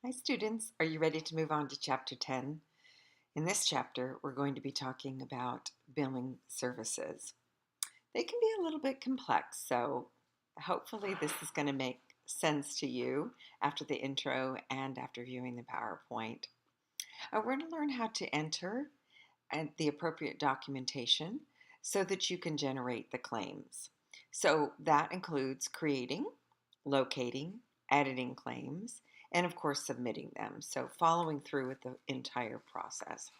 Hi students, are you ready to move on to chapter 10? In this chapter, we're going to be talking about billing services. They can be a little bit complex, so hopefully this is going to make sense to you after the intro and after viewing the PowerPoint. We're going to learn how to enter the appropriate documentation so that you can generate the claims. So that includes creating, locating, editing claims, and of course submitting them. So following through with the entire process.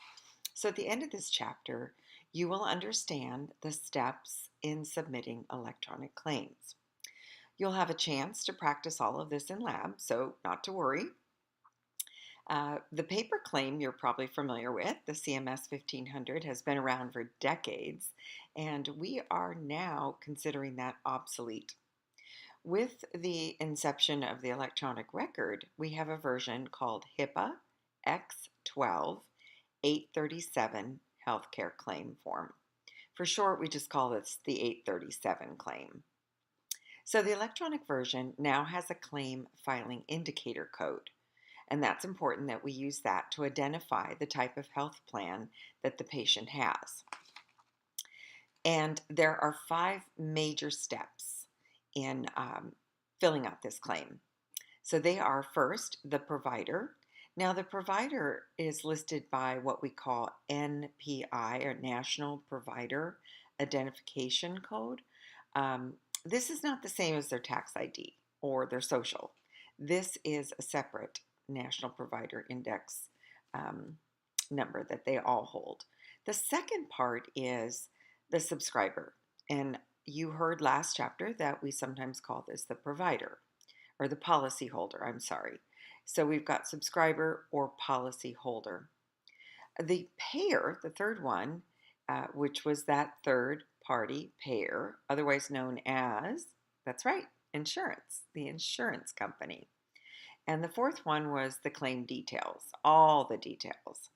So at the end of this chapter, you will understand the steps in submitting electronic claims. You'll have a chance to practice all of this in lab, so not to worry. The paper claim you're probably familiar with, the CMS 1500, has been around for decades, and we are now considering that obsolete. With the inception of the electronic record, we have a version called HIPAA X12 837 Healthcare Claim Form. For short, we just call this the 837 claim. So the electronic version now has a claim filing indicator code. And that's important that we use that to identify the type of health plan that the patient has. And there are 5 major steps in filling out this claim. So they are first, the provider. Now, the provider is listed by what we call NPI, or National Provider Identification Code. This is not the same as their tax ID or their social. This is a separate National Provider Index number that they all hold. The second part is the subscriber. And you heard last chapter that we sometimes call this the provider or the policy holder, I'm sorry. So we've got subscriber or policy holder. The payer, the third one, which was that third party payer, otherwise known as, that's right, insurance, the insurance company. And the fourth one was the claim details, all the details.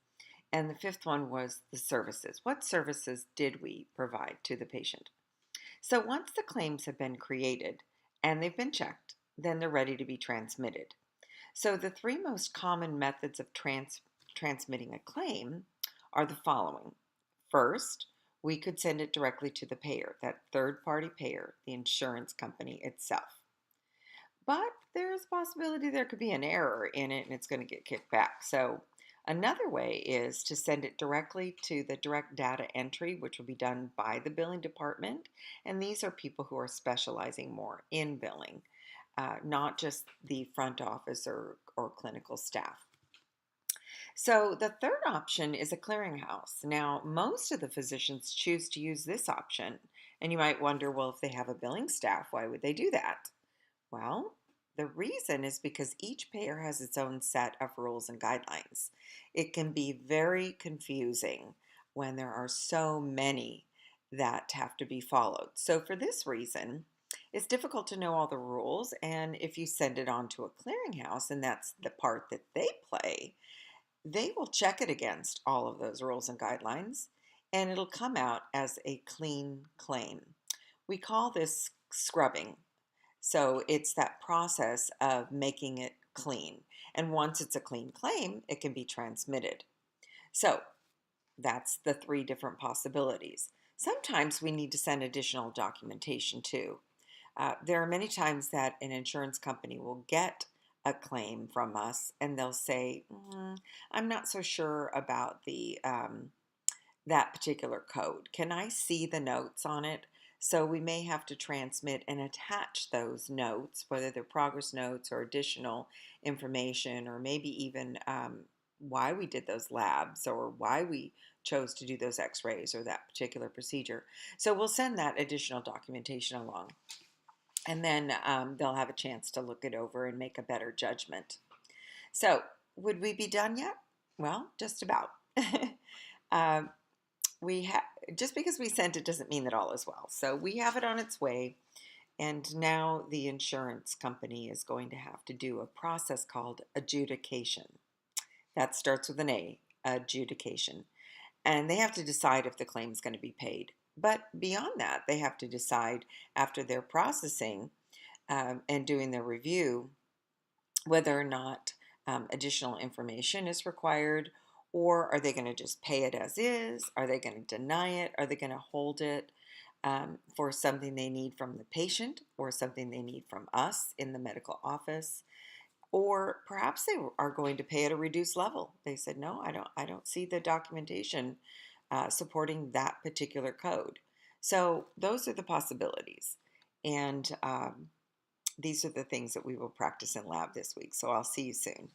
And the fifth one was the services. What services did we provide to the patient? So once the claims have been created and they've been checked, then they're ready to be transmitted. So the 3 most common methods of transmitting a claim are the following. First, we could send it directly to the payer, that third-party payer, the insurance company itself. But there's a possibility there could be an error in it and it's going to get kicked back. So another way is to send it directly to the direct data entry, which will be done by the billing department. And these are people who are specializing more in billing, not just the front office or clinical staff. So the third option is a clearinghouse. Now, most of the physicians choose to use this option. And you might wonder, well, if they have a billing staff, why would they do that? Well, the reason is because each payer has its own set of rules and guidelines. It can be very confusing when there are so many that have to be followed. So for this reason, it's difficult to know all the rules, and if you send it on to a clearinghouse, and that's the part that they play, they will check it against all of those rules and guidelines, and it'll come out as a clean claim. We call this scrubbing. So it's that process of making it clean. And once it's a clean claim, it can be transmitted. So that's the 3 different possibilities. Sometimes we need to send additional documentation too. There are many times that an insurance company will get a claim from us and they'll say, I'm not so sure about that particular code. Can I see the notes on it? So we may have to transmit and attach those notes, whether they're progress notes or additional information, or maybe even why we did those labs or why we chose to do those x-rays or that particular procedure. So we'll send that additional documentation along. And then they'll have a chance to look it over and make a better judgment. So would we be done yet? Well, just about. Just because we sent it doesn't mean that all is well. So we have it on its way, and now the insurance company is going to have to do a process called adjudication. That starts with an A, adjudication. And they have to decide if the claim is going to be paid. But beyond that, they have to decide after their processing and doing their review whether or not additional information is required, or are they going to just pay it as is? Are they going to deny it? Are they going to hold it for something they need from the patient or something they need from us in the medical office? Or perhaps they are going to pay at a reduced level. They said, no, I don't see the documentation supporting that particular code. So those are the possibilities. And these are the things that we will practice in lab this week. So I'll see you soon.